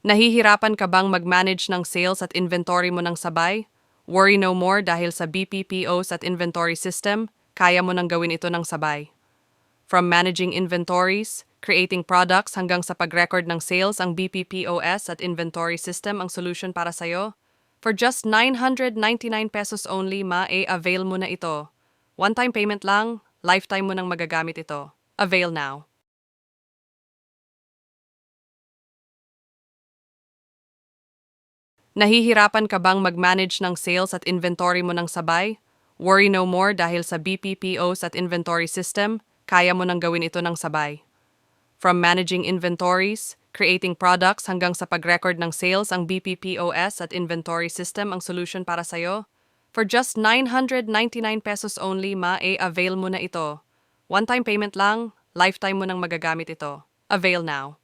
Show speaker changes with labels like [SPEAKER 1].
[SPEAKER 1] Nahihirapan ka bang mag-manage ng sales at inventory mo ng sabay? Worry no more dahil sa BPPOs at inventory system, kaya mo nang gawin ito ng sabay. From managing inventories, creating products hanggang sa pag-record ng sales, ang BPPOS at inventory system ang solution para sa'yo. For just 999 pesos only, ma-avail mo na ito. One-time payment lang, lifetime mo nang magagamit ito. Avail now. Nahihirapan ka bang mag-manage ng sales at inventory mo ng sabay? Worry no more dahil sa BPPOs at inventory system, kaya mo nang gawin ito ng sabay. From managing inventories, creating products hanggang sa pag-record ng sales, ang BPPOS at inventory system ang solution para sa'yo. For just 999 pesos only, ma-avail mo na ito. One-time payment lang, lifetime mo nang magagamit ito. Avail now.